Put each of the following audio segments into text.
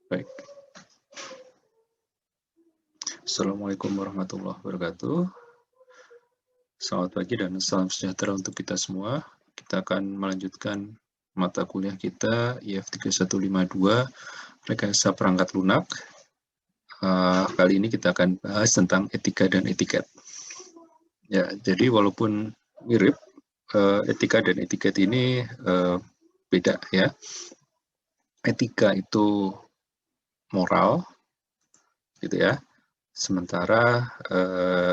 Baik. Assalamualaikum warahmatullahi wabarakatuh. Selamat pagi dan salam sejahtera untuk kita semua. Kita akan melanjutkan mata kuliah kita IF 3152 Rekayasa Perangkat Lunak. Kali ini kita akan bahas tentang etika dan etiket. Ya, jadi walaupun mirip, etika dan etiket ini beda ya. Etika itu moral, gitu ya. Sementara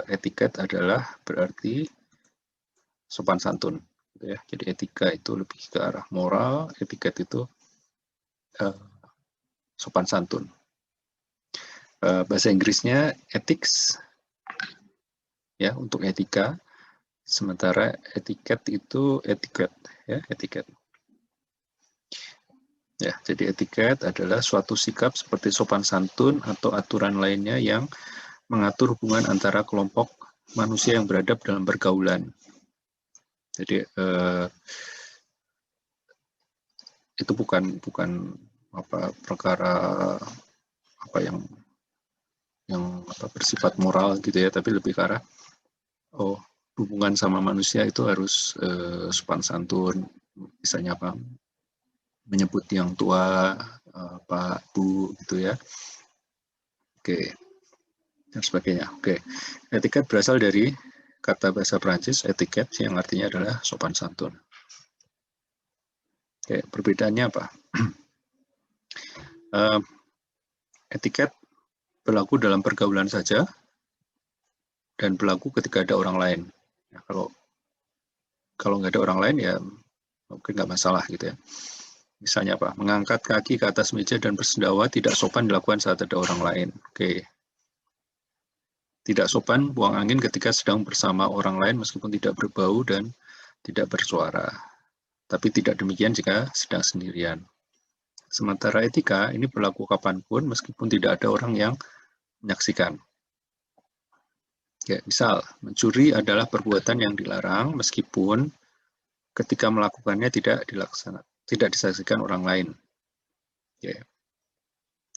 etiket adalah berarti sopan santun, gitu ya. Jadi etika itu lebih ke arah moral, etiket itu sopan santun. Bahasa Inggrisnya ethics, ya untuk etika. Sementara etiket itu etiquette, ya etiket. Ya, jadi etiket adalah suatu sikap seperti sopan santun atau aturan lainnya yang mengatur hubungan antara kelompok manusia yang beradab dalam pergaulan. Jadi itu bukan perkara yang bersifat moral gitu ya, tapi lebih ke arah hubungan sama manusia itu harus sopan santun, misalnya menyebut yang tua, Pak, Bu, gitu ya. Oke, dan sebagainya. Oke, etiket berasal dari kata bahasa Prancis etiquette yang artinya adalah sopan santun. Oke, perbedaannya apa? Etiket berlaku dalam pergaulan saja dan berlaku ketika ada orang lain. Ya, kalau nggak ada orang lain ya mungkin nggak masalah gitu ya. Misalnya apa? Mengangkat kaki ke atas meja dan bersendawa tidak sopan dilakukan saat ada orang lain. Oke. Tidak sopan buang angin ketika sedang bersama orang lain meskipun tidak berbau dan tidak bersuara. Tapi tidak demikian jika sedang sendirian. Sementara etika ini berlaku kapanpun meskipun tidak ada orang yang menyaksikan. Ya, misal, mencuri adalah perbuatan yang dilarang meskipun ketika melakukannya tidak disaksikan orang lain. Ya.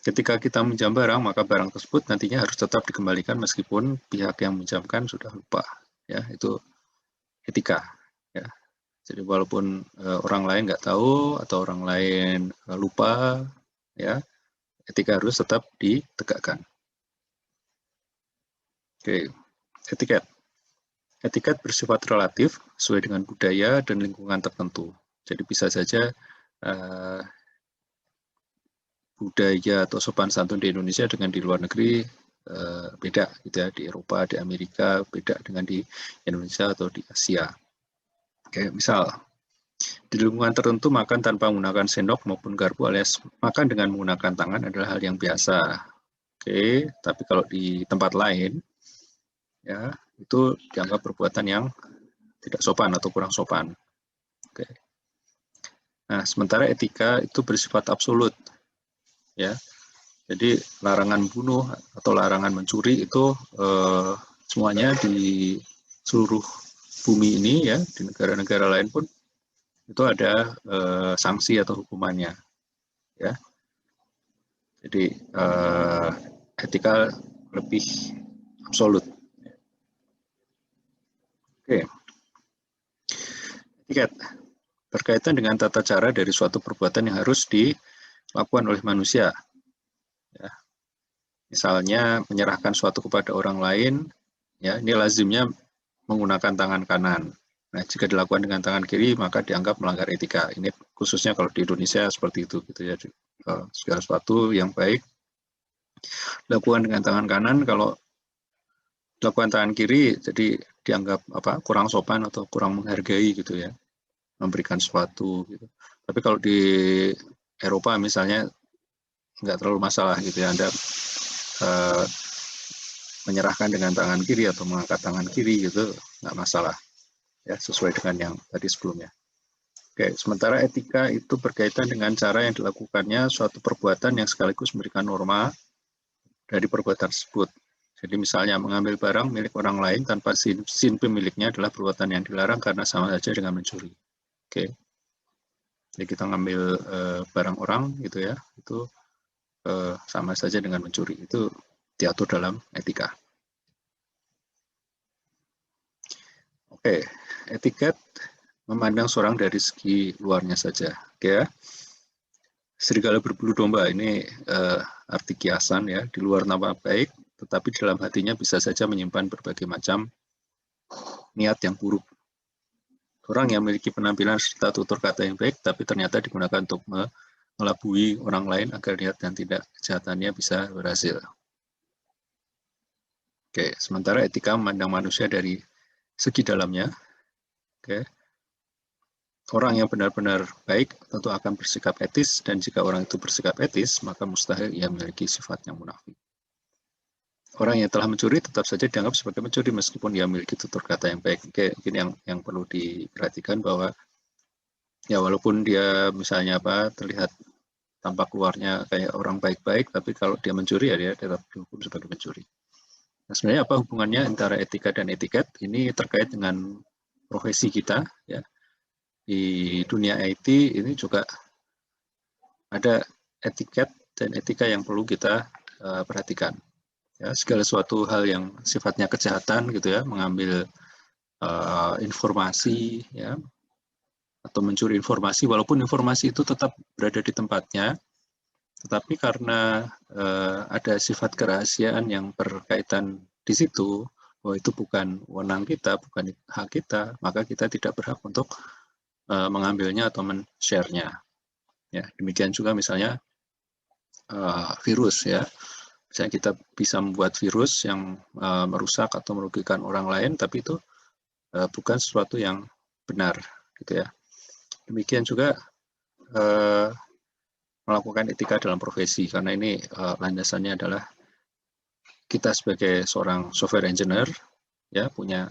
Ketika kita minjam barang, maka barang tersebut nantinya harus tetap dikembalikan meskipun pihak yang minjamkan sudah lupa. Ya, itu etika. Ya. Jadi walaupun orang lain nggak tahu atau orang lain lupa, ya, etika harus tetap ditegakkan. Oke, etiket. Etiket bersifat relatif sesuai dengan budaya dan lingkungan tertentu. Jadi bisa saja budaya atau sopan santun di Indonesia dengan di luar negeri beda gitu ya, di Eropa, di Amerika beda dengan di Indonesia atau di Asia. Oke, misal di lingkungan tertentu makan tanpa menggunakan sendok maupun garpu alias makan dengan menggunakan tangan adalah hal yang biasa. Oke, tapi kalau di tempat lain ya itu dianggap perbuatan yang tidak sopan atau kurang sopan. Oke. Nah, sementara etika itu bersifat absolut. Ya. Jadi larangan bunuh atau larangan mencuri itu semuanya di seluruh bumi ini ya, di negara-negara lain pun itu ada sanksi atau hukumannya. Ya. Jadi etika lebih absolut. Oke. Etiket berkaitan dengan tata cara dari suatu perbuatan yang harus dilakukan oleh manusia. Ya. Misalnya menyerahkan suatu kepada orang lain, ya ini lazimnya menggunakan tangan kanan. Nah, jika dilakukan dengan tangan kiri, maka dianggap melanggar etika. Ini khususnya kalau di Indonesia seperti itu, gitu ya. Segala sesuatu yang baik dilakukan dengan tangan kanan, kalau dilakukan tangan kiri, jadi dianggap kurang sopan atau kurang menghargai gitu ya, memberikan sesuatu. Gitu. Tapi kalau di Eropa misalnya nggak terlalu masalah gitu ya, Anda menyerahkan dengan tangan kiri atau mengangkat tangan kiri gitu nggak masalah ya, sesuai dengan yang tadi sebelumnya. Oke, sementara etika itu berkaitan dengan cara yang dilakukannya suatu perbuatan yang sekaligus memberikan norma dari perbuatan tersebut. Jadi misalnya mengambil barang milik orang lain tanpa izin pemiliknya adalah perbuatan yang dilarang karena sama saja dengan mencuri. Oke. Jadi kita ngambil barang orang gitu ya, itu sama saja dengan mencuri. Itu diatur dalam etika. Oke, etiket memandang seorang dari segi luarnya saja. Oke, serigala berbulu domba ini arti kiasan ya, di luar nama baik, tetapi dalam hatinya bisa saja menyimpan berbagai macam niat yang buruk. Orang yang memiliki penampilan serta tutur kata yang baik, tapi ternyata digunakan untuk melabui orang lain agar niat dan tidak kejahatannya bisa berhasil. Oke, sementara etika memandang manusia dari segi dalamnya. Oke, orang yang benar-benar baik tentu akan bersikap etis, dan jika orang itu bersikap etis, maka mustahil ia memiliki sifat yang munafik. Orang yang telah mencuri tetap saja dianggap sebagai pencuri meskipun dia memiliki tutur kata yang baik. Oke, ini yang perlu diperhatikan bahwa ya walaupun dia misalnya terlihat tampak luarnya kayak orang baik-baik, tapi kalau dia mencuri ya dia tetap dihukum sebagai pencuri. Nah, sebenarnya apa hubungannya antara etika dan etiket? Ini terkait dengan profesi kita ya. Di dunia IT ini juga ada etiket dan etika yang perlu kita perhatikan. Ya, segala suatu hal yang sifatnya kejahatan gitu ya, mengambil informasi ya, atau mencuri informasi, walaupun informasi itu tetap berada di tempatnya, tetapi karena ada sifat kerahasiaan yang berkaitan di situ, bahwa itu bukan wewenang kita, bukan hak kita, maka kita tidak berhak untuk mengambilnya atau men-share-nya. Ya, demikian juga misalnya virus ya. Misalnya kita bisa membuat virus yang merusak atau merugikan orang lain, tapi itu bukan sesuatu yang benar, gitu ya. Demikian juga melakukan etika dalam profesi, karena ini landasannya adalah kita sebagai seorang software engineer ya punya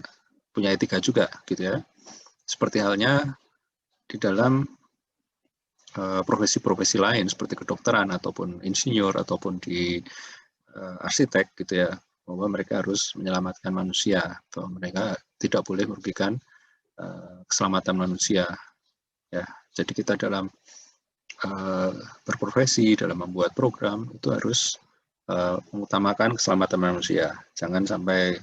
etika juga, gitu ya. Seperti halnya di dalam profesi-profesi lain seperti kedokteran ataupun insinyur ataupun di arsitek gitu ya, bahwa mereka harus menyelamatkan manusia, bahwa mereka tidak boleh merugikan keselamatan manusia ya. Jadi kita dalam berprofesi, dalam membuat program itu harus mengutamakan keselamatan manusia, jangan sampai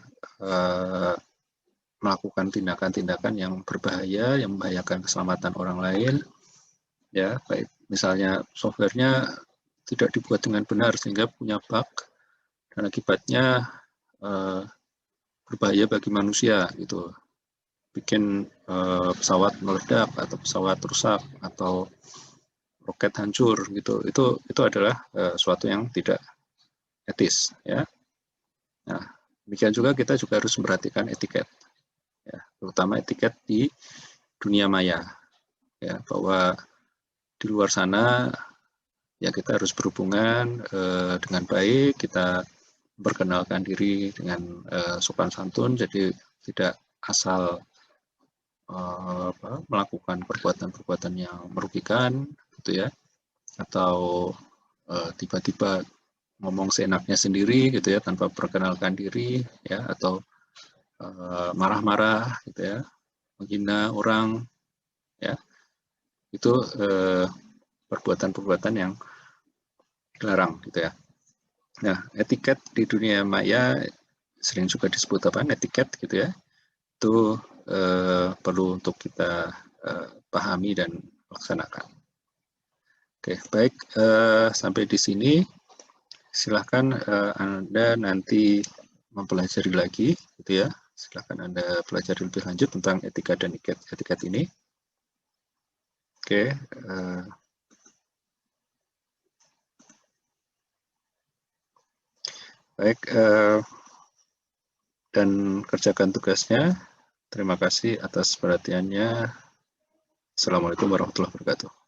melakukan tindakan-tindakan yang berbahaya, yang membahayakan keselamatan orang lain ya, baik misalnya softwarenya tidak dibuat dengan benar sehingga punya bug dan akibatnya berbahaya bagi manusia gitu, bikin pesawat meledak atau pesawat rusak atau roket hancur gitu, itu adalah suatu yang tidak etis ya. Nah, demikian juga kita juga harus memperhatikan etiket ya, terutama etiket di dunia maya ya, bahwa di luar sana ya kita harus berhubungan dengan baik, kita memperkenalkan diri dengan sopan santun, jadi tidak asal melakukan perbuatan-perbuatan yang merugikan gitu ya, atau tiba-tiba ngomong seenaknya sendiri gitu ya tanpa perkenalkan diri ya, atau marah-marah gitu ya, menghina orang ya, itu perbuatan-perbuatan yang dilarang gitu ya. Nah, etiket di dunia maya sering juga disebut etiket gitu ya, itu perlu untuk kita pahami dan laksanakan. Oke, baik, sampai di sini. Silahkan Anda nanti mempelajari lagi, gitu ya. Silahkan Anda pelajari lebih lanjut tentang etika dan etiket ini. Oke. Baik, dan kerjakan tugasnya. Terima kasih atas perhatiannya. Assalamualaikum warahmatullahi wabarakatuh.